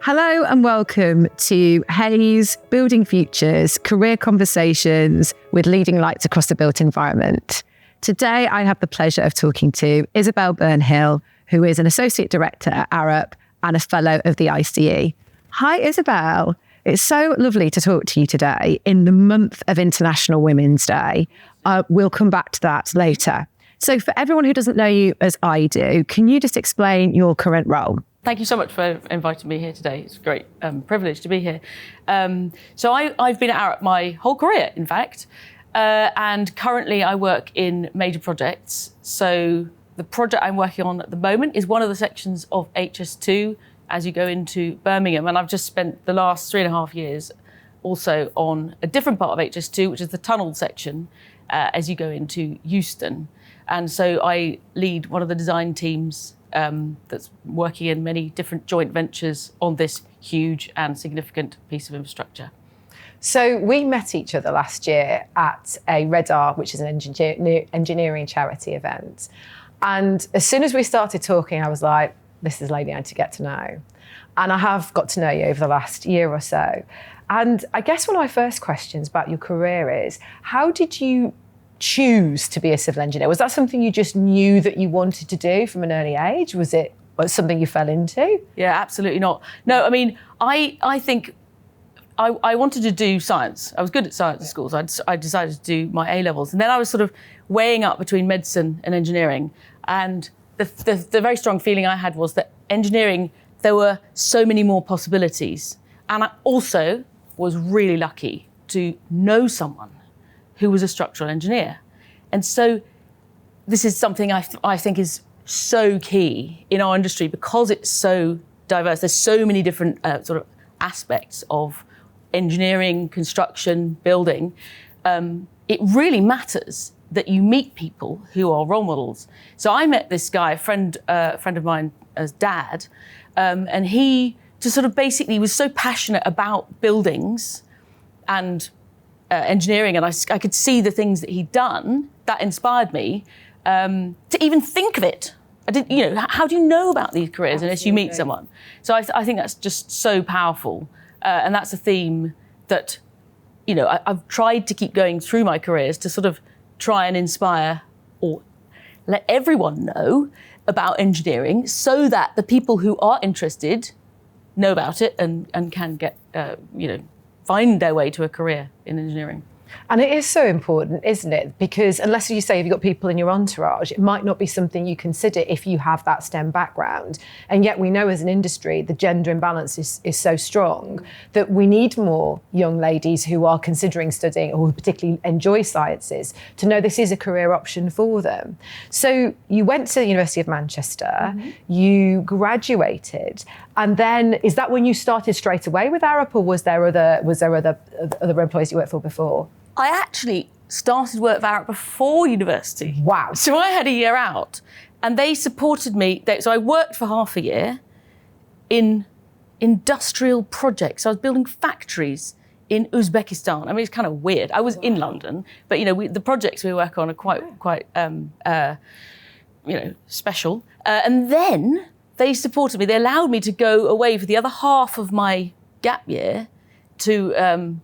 Hello and welcome to Hayes Building Futures Career Conversations with leading lights across the built environment. Today, I have the pleasure of talking to Isobel Byrne Hill, who is an Associate Director at Arup and a Fellow of the ICE. Hi, Isobel. It's so lovely to talk to you today in the month of International Women's Day. We'll come back to that later. So for everyone who doesn't know you as I do, can you just explain your current role? Thank you so much for inviting me here today. It's a great privilege to be here. So I've been at Arup my whole career, in fact, and currently I work in major projects. So the project I'm working on at the moment is one of the sections of HS2 as you go into Birmingham, and I've just spent the last 3.5 years also on a different part of HS2, which is the tunnel section as you go into Euston. And so I lead one of the design teams that's working in many different joint ventures on this huge and significant piece of infrastructure. So we met each other last year at a Redar, which is an engineering charity event. And as soon as we started talking, I was like, this is a lady I need to get to know. And I have got to know you over the last year or so. And I guess one of my first questions about your career is, how did you choose to be a civil engineer? Was that something you just knew that you wanted to do from an early age? Was it something you fell into? Yeah, absolutely not. No, I mean, I think I wanted to do science. I was good at science at school, so I decided to do my A-levels. And then I was sort of weighing up between medicine and engineering. And the very strong feeling I had was that engineering, there were so many more possibilities. And I also was really lucky to know someone who was a structural engineer. And so this is something I think is so key in our industry because it's so diverse. There's so many different sort of aspects of engineering, construction, building. It really matters that you meet people who are role models. So I met this guy, a friend of mine as dad, and he just sort of basically was so passionate about buildings and engineering, and I could see the things that he'd done that inspired me to even think of it. I didn't, how do you know about these careers unless you meet someone? So I think that's just so powerful, and that's a theme that, I've tried to keep going through my careers to sort of try and inspire or let everyone know about engineering, so that the people who are interested know about it and can get, find their way to a career in engineering. And it is so important, isn't it? Because unless you say you've got people in your entourage, it might not be something you consider if you have that STEM background. And yet we know as an industry, the gender imbalance is so strong that we need more young ladies who are considering studying or who particularly enjoy sciences to know this is a career option for them. So you went to the University of Manchester, you graduated, and then is that when you started straight away with Arup, or was there other employees you worked for before? I actually started work for Arup before university. Wow. So I had a year out and they supported me. So I worked for half a year in industrial projects. So I was building factories in Uzbekistan. I mean, it's kind of weird. I was in London, but the projects we work on are quite special. And then they supported me. They allowed me to go away for the other half of my gap year to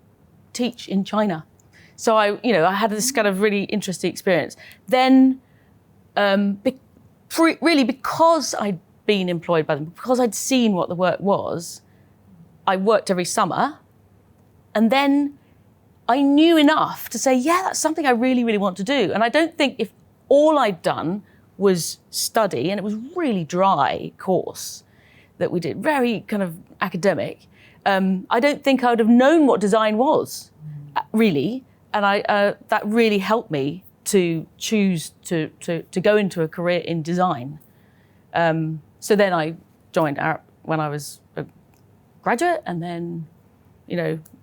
teach in China. So I had this kind of really interesting experience. Then, really because I'd been employed by them, because I'd seen what the work was, I worked every summer. And then I knew enough to say, yeah, that's something I really, really want to do. And I don't think if all I'd done was study, and it was really dry course that we did, very kind of academic, I don't think I would have known what design was, really. And that really helped me to choose to go into a career in design. So then I joined Arup when I was a graduate, and then,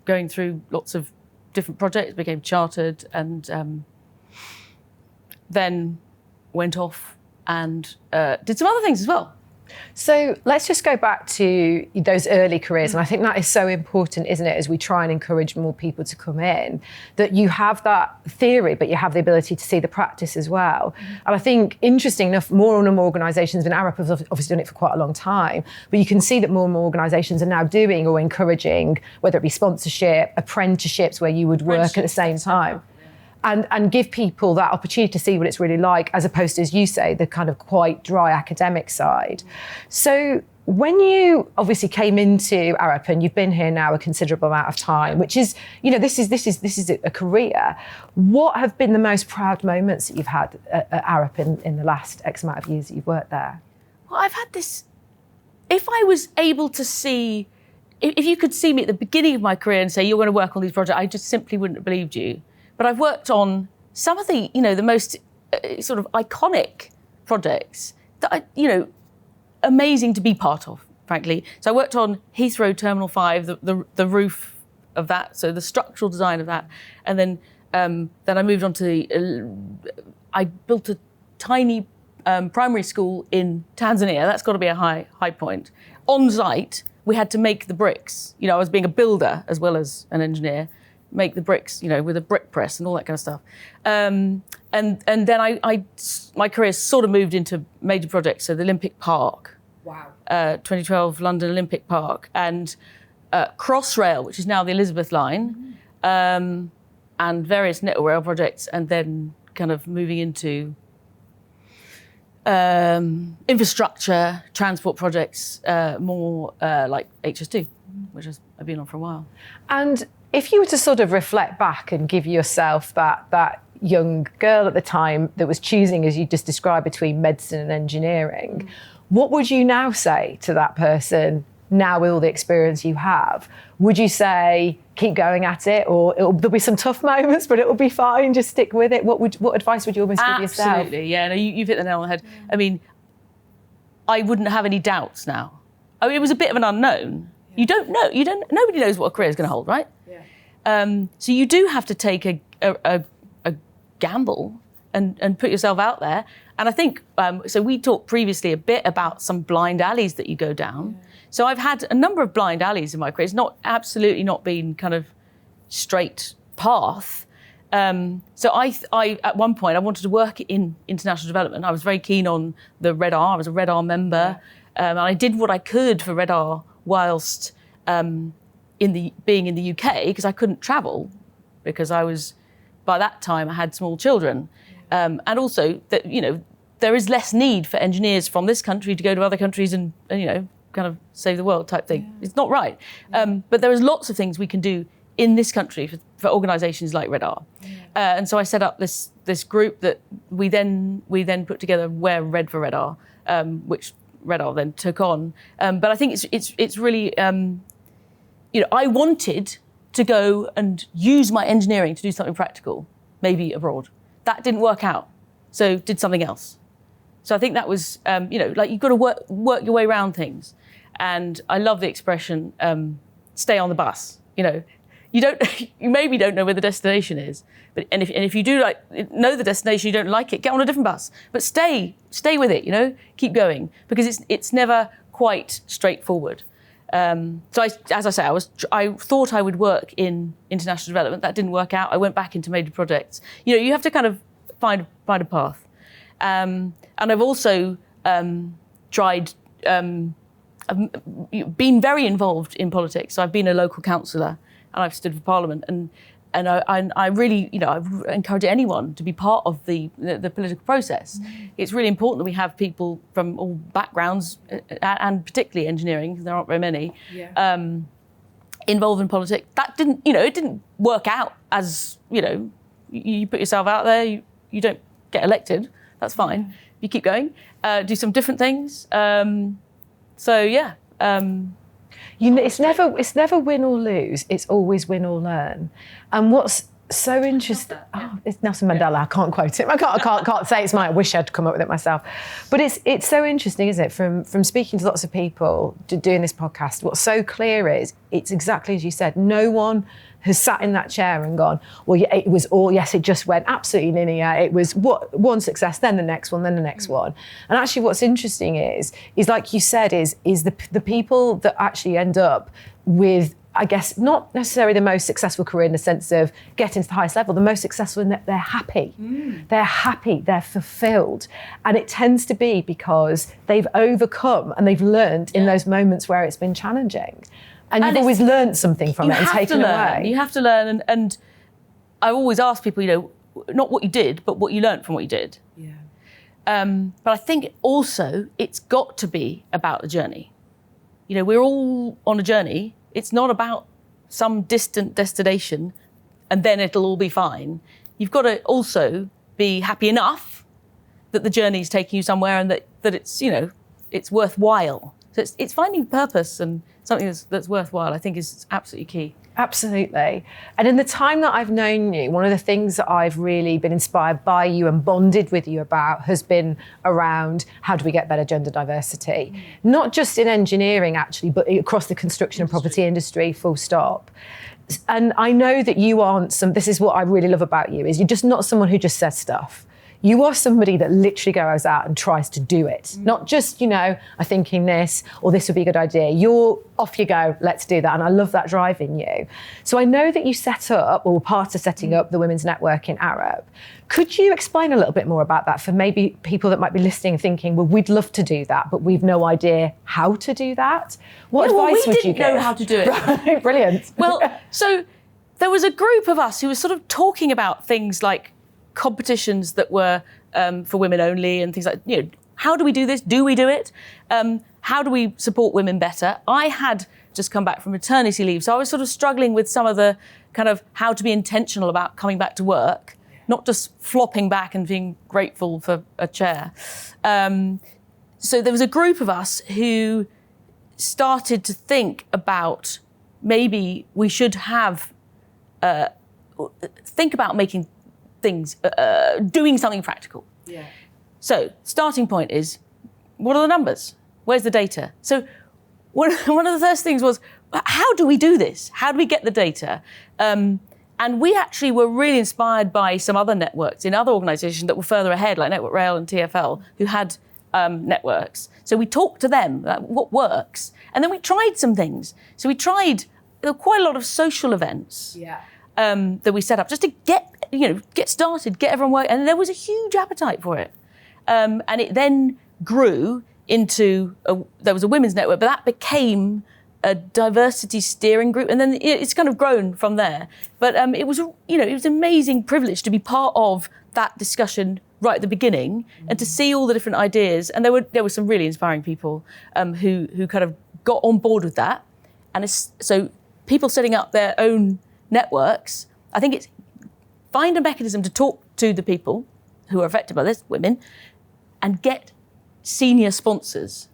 going through lots of different projects, became chartered, and then went off and did some other things as well. So let's just go back to those early careers. And I think that is so important, isn't it, as we try and encourage more people to come in, that you have that theory, but you have the ability to see the practice as well. And I think, interesting enough, more and more organisations, and Arup has obviously done it for quite a long time, but you can see that more and more organisations are now doing or encouraging, whether it be sponsorship, apprenticeships where you would work at the same time. And give people that opportunity to see what it's really like, as opposed to, as you say, the kind of quite dry academic side. So when you obviously came into Arup, and you've been here now a considerable amount of time, which is, this is a career. What have been the most proud moments that you've had at Arup in the last X amount of years that you've worked there? Well, I've had this. If I was able to see, if you could see me at the beginning of my career and say you're going to work on these projects, I just simply wouldn't have believed you. But I've worked on some of the, the most sort of iconic projects that amazing to be part of, frankly. So I worked on Heathrow Terminal 5, the roof of that, so the structural design of that, and then I moved on to I built a tiny primary school in Tanzania. That's got to be a high point. On site, we had to make the bricks. I was being a builder as well as an engineer. Make the bricks, with a brick press and all that kind of stuff. And then my career sort of moved into major projects. So the Olympic Park. Wow. 2012 London Olympic Park, and Crossrail, which is now the Elizabeth Line, and various network rail projects, and then kind of moving into infrastructure, transport projects, more like HS2, which I've been on for a while. And if you were to sort of reflect back and give yourself that young girl at the time that was choosing, as you just described, between medicine and engineering, what would you now say to that person now with all the experience you have? Would you say, keep going at it, or there'll be some tough moments, but it'll be fine, just stick with it? What advice would you almost give yourself? Absolutely, yeah. No, you've hit the nail on the head. I mean, I wouldn't have any doubts now. I mean, it was a bit of an unknown. You don't know. Nobody knows what a career is going to hold, right? Yeah. So you do have to take a gamble and put yourself out there. And I think, so we talked previously a bit about some blind alleys that you go down. Yeah. So I've had a number of blind alleys in my career. It's absolutely not been kind of straight path. So I at one point, I wanted to work in international development. I was very keen on the Red R. I was a Red R member. Yeah. And I did what I could for Red R whilst being in the UK, because I couldn't travel, because by that time I had small children. And also that, there is less need for engineers from this country to go to other countries and kind of save the world type thing. Yeah. It's not right. But there is lots of things we can do in this country for organisations like Red R. Yeah. And so I set up this group that we then put together, Wear Red for Red R, which Red R then took on. But I think it's really, I wanted to go and use my engineering to do something practical, maybe abroad. That didn't work out, so did something else. So I think that was, like you've got to work your way around things. And I love the expression, stay on the bus. You maybe don't know where the destination is, but if you do know the destination, you don't like it, get on a different bus. But stay with it. Keep going, because it's never quite straightforward. So as I say, I thought I would work in international development. That didn't work out. I went back into major projects. You have to kind of find a path. And I've also tried. I've been very involved in politics. So I've been a local councillor, and I've stood for Parliament. And I really, I encourage anyone to be part of the political process. Mm. It's really important that we have people from all backgrounds, and particularly engineering, because there aren't very many, involved in politics. That didn't, it didn't work out as, you put yourself out there, you don't get elected. That's fine. Yeah. You keep going, do some different things. It's never win or lose. It's always win or learn. And what's So interesting. Oh, it's Nelson Mandela. I can't quote him. I can't say it's mine. I wish I'd come up with it myself. But it's so interesting, isn't it? From speaking to lots of people, doing this podcast, what's so clear is it's exactly as you said. No one has sat in that chair and gone, well, yeah, it was all, yes, it just went absolutely linear. It was one success, then the next one, then the next one. And actually what's interesting is like you said, is the people that actually end up with, I guess, not necessarily the most successful career in the sense of getting to the highest level, the most successful in that they're happy. They're happy, they're fulfilled. And it tends to be because they've overcome and they've learned in those moments where it's been challenging. And you've always learned something from it and taken it away. You have to learn. And I always ask people, not what you did, but what you learned from what you did. Yeah. But I think also it's got to be about the journey. We're all on a journey. It's not about some distant destination and then it'll all be fine. You've got to also be happy enough that the journey is taking you somewhere and that it's, it's worthwhile. So it's finding purpose and something that's worthwhile, I think, is absolutely key. Absolutely. And in the time that I've known you, one of the things that I've really been inspired by you and bonded with you about has been around how do we get better gender diversity? Not just in engineering, actually, but across the construction and property industry, full stop. And I know that you aren't this is what I really love about you, is you're just not someone who just says stuff. You are somebody that literally goes out and tries to do it. Not just, I'm thinking this, or this would be a good idea. You're off you go, let's do that. And I love that drive in you. So I know that you set up, or were part of setting up, the Women's Network in Arup. Could you explain a little bit more about that for maybe people that might be listening and thinking, well, we'd love to do that, but we've no idea how to do that? What advice would you give? We didn't know how to do it. Right, brilliant. Well, so there was a group of us who was sort of talking about things like competitions that were for women only and things like, how do we do this? Do we do it? How do we support women better? I had just come back from maternity leave, so I was sort of struggling with some of the kind of how to be intentional about coming back to work, not just flopping back and being grateful for a chair. So there was a group of us who started to think about maybe we should have, think about making things, doing something practical. Yeah. So starting point is, what are the numbers? Where's the data? So one of the first things was, how do we do this? How do we get the data? And we actually were really inspired by some other networks in other organisations that were further ahead, like Network Rail and TfL, who had networks. So we talked to them, what works? And then we tried some things. So there were quite a lot of social events. Yeah. That we set up just to get started, get everyone working. And there was a huge appetite for it. And it then grew into, there was a women's network, but that became a diversity steering group. And then it's kind of grown from there. But it was an amazing privilege to be part of that discussion right at the beginning and to see all the different ideas. And there were some really inspiring people who kind of got on board with that. And so people setting up their own networks, I think it's find a mechanism to talk to the people who are affected by this, women, and get senior sponsors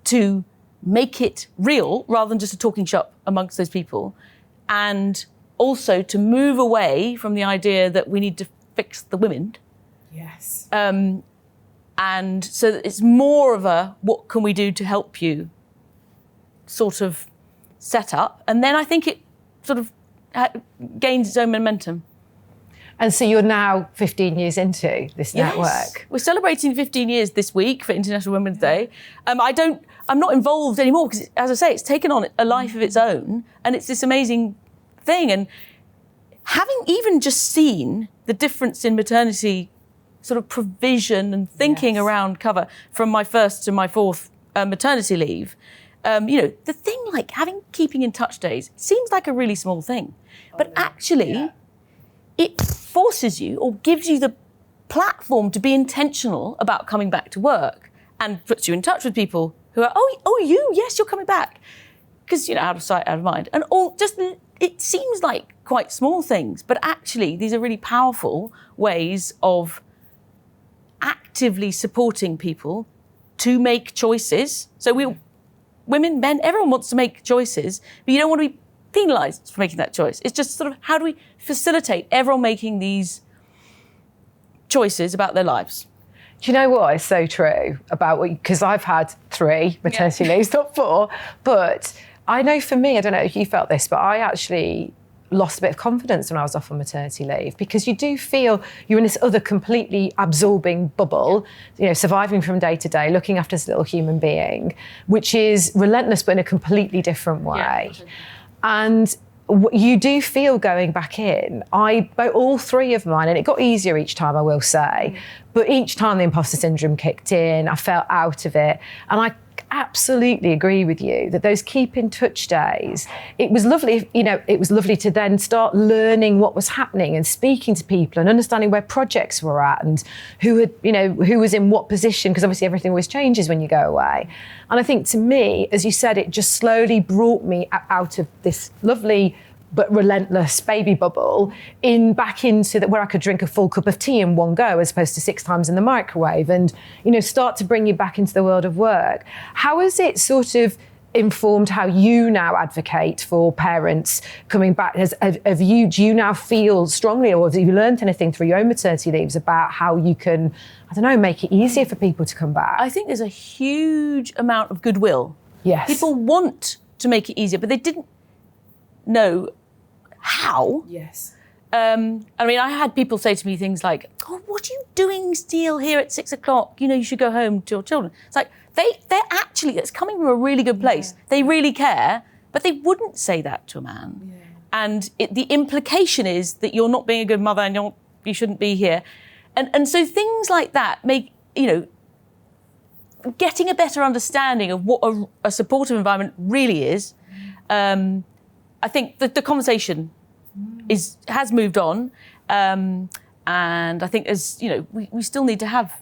to make it real rather than just a talking shop amongst those people, and also to move away from the idea that we need to fix the women. Yes. And so that it's more of a, what can we do to help you sort of set up, and then I think it sort of gains its own momentum. And so you're now 15 years into this network. We're celebrating 15 years this week for International Women's Day. I'm not involved anymore because, as I say, it's taken on a life of its own, and it's this amazing thing. And having even just seen the difference in maternity sort of provision and thinking around cover from my first to my fourth maternity leave, the thing like keeping in touch days seems like a really small thing, but actually it forces you or gives you the platform to be intentional about coming back to work and puts you in touch with people who are, yes, you're coming back. Because, out of sight, out of mind. And it seems like quite small things, but actually these are really powerful ways of actively supporting people to make choices. So women, men, everyone wants to make choices, but you don't want to be penalised for making that choice. It's just sort of how do we facilitate everyone making these choices about their lives? Do you know what is so true about what, because I've had 3 maternity leaves, not 4, but I know for me, I don't know if you felt this, but I actually lost a bit of confidence when I was off on maternity leave, because you do feel you're in this other completely absorbing bubble, you know, surviving from day to day, looking after this little human being, which is relentless but in a completely different way. Yeah. And you do feel going back in. All 3 of mine, and it got easier each time, I will say, but each time the imposter syndrome kicked in, I felt out of it. And I absolutely agree with you that those keep in touch days, it was lovely, you know, it was lovely to then start learning what was happening and speaking to people and understanding where projects were at and who was in what position, because obviously everything always changes when you go away. And I think to me, as you said, it just slowly brought me out of this lovely but relentless baby bubble back into where I could drink a full cup of tea in one go as opposed to 6 times in the microwave, and, you know, start to bring you back into the world of work. How has it sort of informed how you now advocate for parents coming back? Do you now feel strongly, or have you learned anything through your own maternity leaves about how you can, I don't know, make it easier for people to come back? I think there's a huge amount of goodwill. Yes. People want to make it easier, but they didn't know how. Yes. I mean, I had people say to me things like, "Oh, what are you doing still here at 6 o'clock? You know, you should go home to your children." It's like, they're actually, it's coming from a really good place. Yeah. They really care, but they wouldn't say that to a man. Yeah. And the implication is that you're not being a good mother and you shouldn't be here. And so things like that make, you know, getting a better understanding of what a supportive environment really is. I think that the conversation has moved on, and I think we still need to have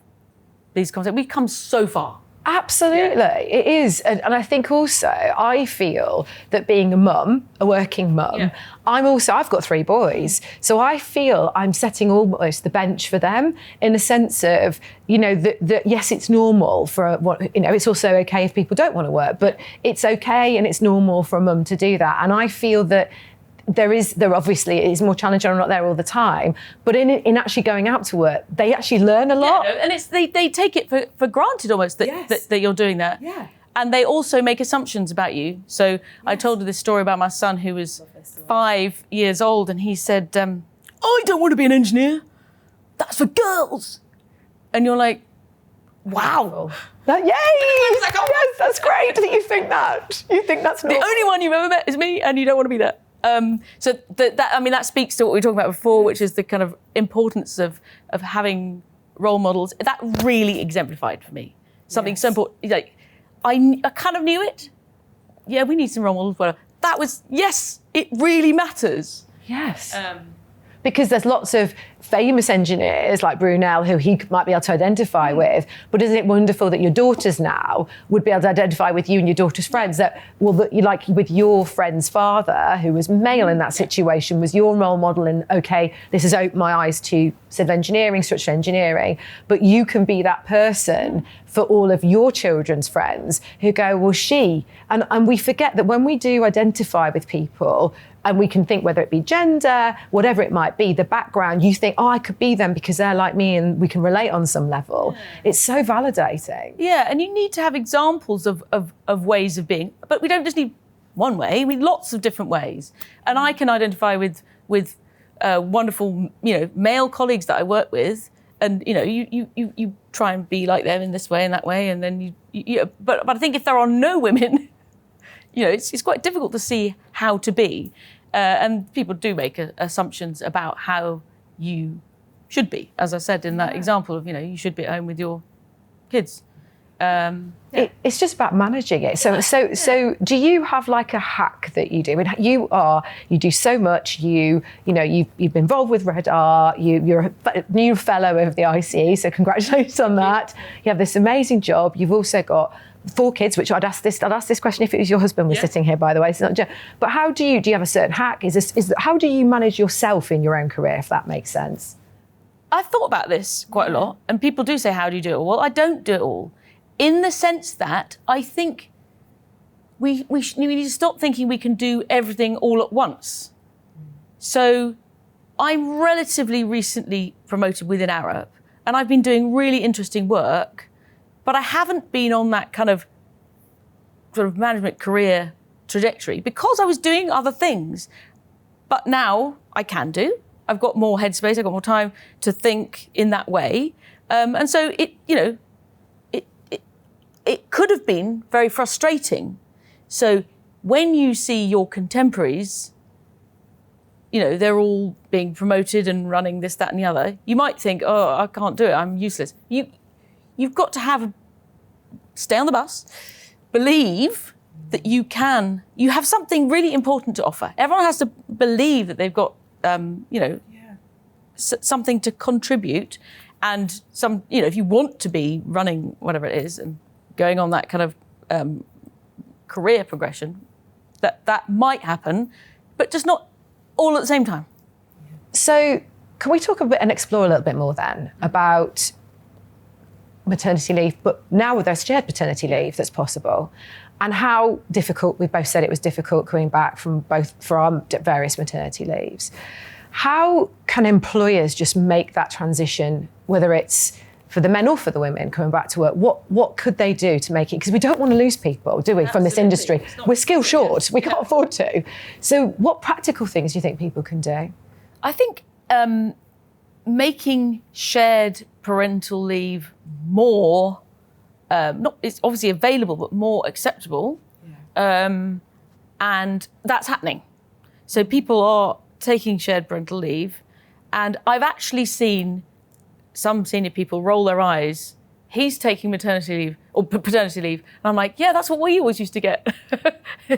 these conversations. We've come so far. Absolutely, it is. And I think also, I feel that being a mum, a working mum, I've got 3 boys. So I feel I'm setting almost the bench for them in the sense of, you know, that yes, it's normal it's also okay if people don't want to work, but it's okay and it's normal for a mum to do that. And I feel that there obviously is more challenging. I'm not there all the time, but in actually going out to work, they actually learn a lot. Yeah, and they take it for granted almost that you're doing that. Yeah. And they also make assumptions about you. So I told her this story about my son who was 5 years old, and he said, "I don't want to be an engineer. That's for girls." And you're like, wow. Yay! Yes, that's great that you think that. You think that's normal. The only one you've ever met is me, and you don't want to be that. So that speaks to what we were talking about before, which is the kind of importance of having role models. That really exemplified for me something so important. Like I kind of knew it. Yeah, we need some role models. Whatever. That was it really matters. Yes. Because there's lots of famous engineers like Brunel who he might be able to identify with, but isn't it wonderful that your daughters now would be able to identify with you and your daughter's friends, like with your friend's father, who was male in that situation, was your role model, and okay, this has opened my eyes to civil engineering, structural engineering, but you can be that person for all of your children's friends who go, well, and we forget that when we do identify with people, and we can think whether it be gender, whatever it might be, the background, you think, oh, I could be them because they're like me and we can relate on some level. Yeah. It's so validating. Yeah, and you need to have examples of ways of being, but we don't just need one way, we need lots of different ways. And I can identify with wonderful, male colleagues that I work with, and you try and be like them in this way and that way, and then but I think if there are no women, it's quite difficult to see how to be. And people do make assumptions about how you should be. As I said in that example of, you should be at home with your kids. It's just about managing it. So do you have like a hack that you do? You do so much. You've been involved with Red Art. You're a new fellow of the ICE. So congratulations on that. You have this amazing job. You've also got 4 kids, which I'd ask this question if it was your husband was sitting here, by the way. It's not just, but how do you have a certain hack? How do you manage yourself in your own career, if that makes sense? I've thought about this quite a lot, and people do say, how do you do it all? Well, I don't do it all, in the sense that I think we need to stop thinking we can do everything all at once. So I'm relatively recently promoted within Arup, and I've been doing really interesting work, but I haven't been on that kind of sort of management career trajectory because I was doing other things. But now I can do. I've got more headspace, I've got more time to think in that way. And so it could have been very frustrating. So when you see your contemporaries, they're all being promoted and running this, that, and the other, you might think, oh, I can't do it, I'm useless. You've got to stay on the bus, believe that you have something really important to offer. Everyone has to believe that they've got, something to contribute, and if you want to be running whatever it is and going on that kind of career progression, that might happen, but just not all at the same time. So can we talk a bit and explore a little bit more then about maternity leave, but now with there's shared paternity leave that's possible, and how difficult, we've both said it was difficult coming back for our various maternity leaves. How can employers just make that transition, whether it's for the men or for the women coming back to work? What could they do to make it? Because we don't want to lose people, do we, from this industry? We're skill short. We can't afford to. So what practical things do you think people can do? I think making shared parental leave more, it's obviously available, but more acceptable. And that's happening. So people are taking shared parental leave. And I've actually seen some senior people roll their eyes. He's taking maternity leave or paternity leave. And I'm like, yeah, that's what we always used to get.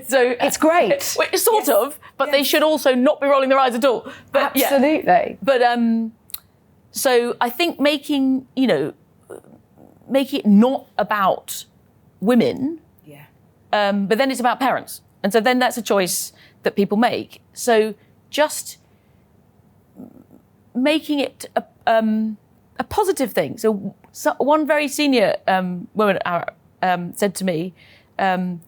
So it's great. Sort of, but they should also not be rolling their eyes at all. But, absolutely. Yeah. But so I think making it not about women, but then it's about parents. And so then that's a choice that people make. So just making it a positive thing. So one very senior woman said to me,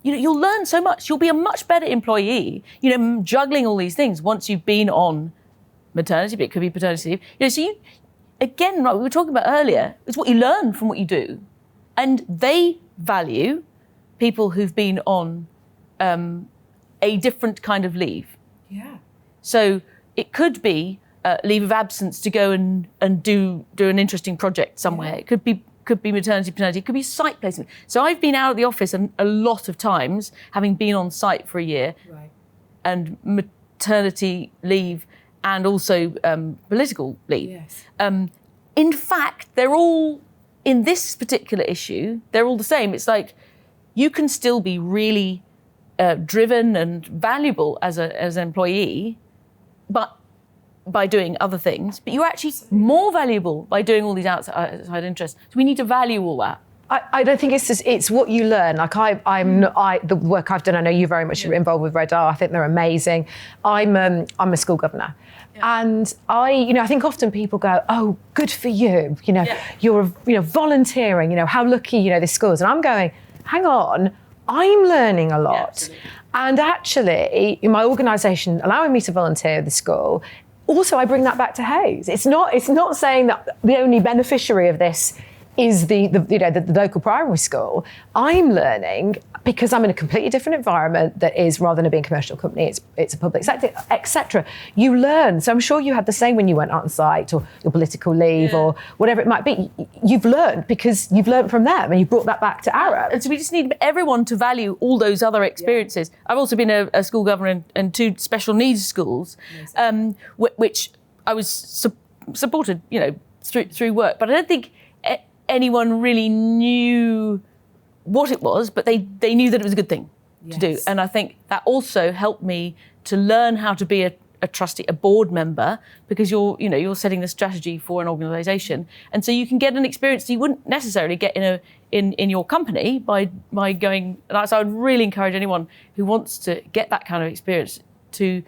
you'll learn so much. You'll be a much better employee, juggling all these things once you've been on maternity, but it could be paternity leave. So again, like we were talking about earlier, it's what you learn from what you do. And they value people who've been on a different kind of leave. Yeah. So it could be leave of absence to go and do an interesting project somewhere. It could be maternity, paternity. It could be site placement. So I've been out of the office a lot of times, having been on site for a year, and maternity leave, and also political leave. Yes. In fact, they're all, in this particular issue, they're all the same. It's like you can still be really driven and valuable as an employee, but by doing other things, but you're actually more valuable by doing all these outside interests. So we need to value all that. I don't think it's what you learn. Like the work I've done, I know you're very much involved with Red R. I think they're amazing. I'm a school governor. And I think often people go, oh, good for you. You're volunteering, how lucky, this school is. And I'm going, hang on, I'm learning a lot. And actually, in my organisation allowing me to volunteer at the school, also I bring that back to Hayes. It's not saying that the only beneficiary of this is the local primary school. I'm learning because I'm in a completely different environment that is, rather than being a commercial company, it's a public sector, etc. You learn. So I'm sure you had the same when you went on site or your political leave or whatever it might be. You've learned because you've learned from them and you brought that back to Arup. And so we just need everyone to value all those other experiences. I've also been a school governor in 2 special needs schools, which I was supported, through work. But I don't think anyone really knew what it was, but they knew that it was a good thing to do. And I think that also helped me to learn how to be a trustee, a board member, because you're setting the strategy for an organisation, and so you can get an experience that you wouldn't necessarily get in your company by going. So I would really encourage anyone who wants to get that kind of experience to.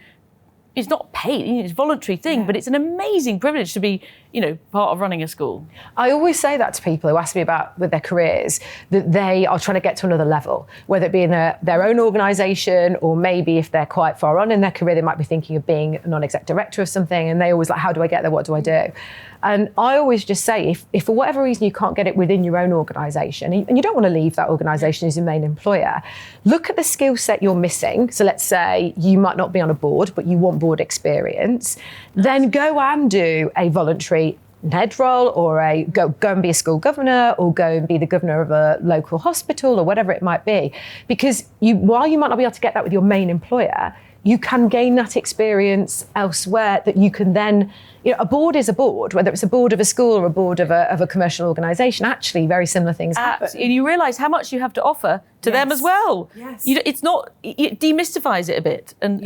It's not paid, it's a voluntary thing, but it's an amazing privilege to be, part of running a school. I always say that to people who ask me about with their careers, that they are trying to get to another level, whether it be in their own organisation, or maybe if they're quite far on in their career, they might be thinking of being a non-exec director of something, and they always like, how do I get there? What do I do? And I always just say, if for whatever reason you can't get it within your own organisation, and you don't want to leave that organisation as your main employer, look at the skill set you're missing. So let's say you might not be on a board, but you want board experience. Then go and do a voluntary head role, or go and be a school governor, or go and be the governor of a local hospital, or whatever it might be. Because while you might not be able to get that with your main employer, you can gain that experience elsewhere that you can then, a board is a board, whether it's a board of a school or a board of a commercial organisation. Actually, very similar things happen. And you realise how much you have to offer to them as well. Yes. It demystifies it a bit, and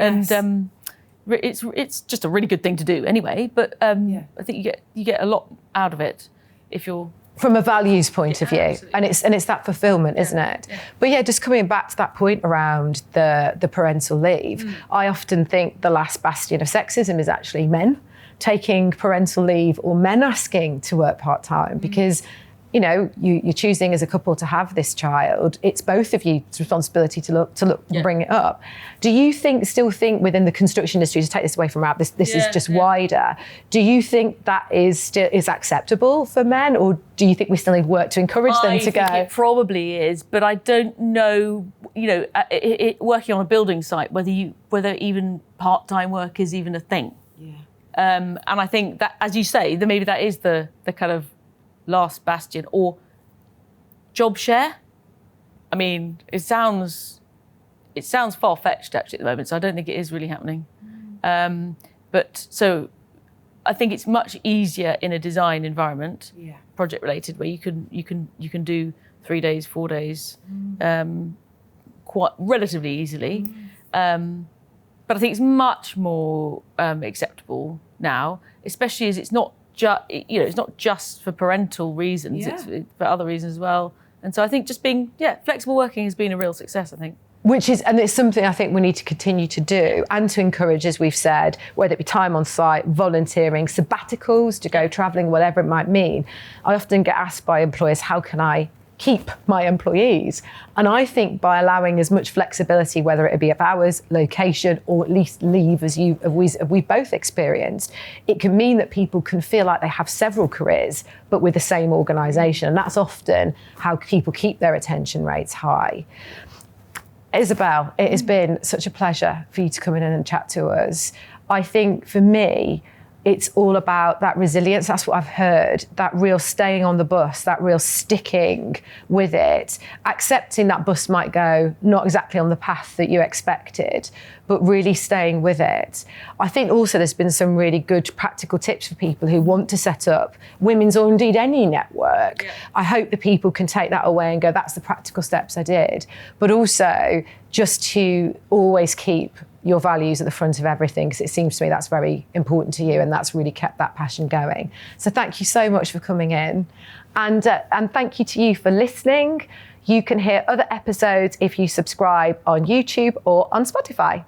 it's just a really good thing to do anyway. But I think you get a lot out of it if you're from a values point of view, absolutely. and it's that fulfilment, isn't it? Yeah. But just coming back to that point around the parental leave, I often think the last bastion of sexism is actually men taking parental leave, or men asking to work part-time, because you're choosing as a couple to have this child. It's both of you's responsibility to look and bring it up. Do you still think within the construction industry, to take this away from Arup, this is just wider, do you think that is acceptable for men, or do you think we still need work to encourage them to go? I think it probably is, but I don't know, working on a building site, whether even part-time work is even a thing. Yeah. And I think that, as you say, maybe that is the kind of last bastion. Or job share. I mean, it sounds far-fetched actually at the moment, so I don't think it is really happening. But so I think it's much easier in a design environment, project related, where you can do 3 days, 4 days, quite relatively easily. But I think it's much more acceptable now, especially as it's not just for parental reasons, it's for other reasons as well. And so I think just being, flexible working has been a real success, I think. And it's something I think we need to continue to do, and to encourage, as we've said, whether it be time on site, volunteering, sabbaticals, to go travelling, whatever it might mean. I often get asked by employers, how can I keep my employees? And I think by allowing as much flexibility, whether it be of hours, location, or at least leave, as we've both experienced, it can mean that people can feel like they have several careers, but with the same organisation. And that's often how people keep their retention rates high. Isobel, it has been such a pleasure for you to come in and chat to us. I think for me, it's all about that resilience. That's what I've heard, that real staying on the bus, that real sticking with it, accepting that bus might go not exactly on the path that you expected, but really staying with it. I think also there's been some really good practical tips for people who want to set up women's, or indeed any network. Yeah. I hope that people can take that away and go, that's the practical steps I did. But also just to always keep your values at the front of everything, because it seems to me that's very important to you, and that's really kept that passion going. So thank you so much for coming in, and thank you to you for listening. You can hear other episodes if you subscribe on YouTube or on Spotify.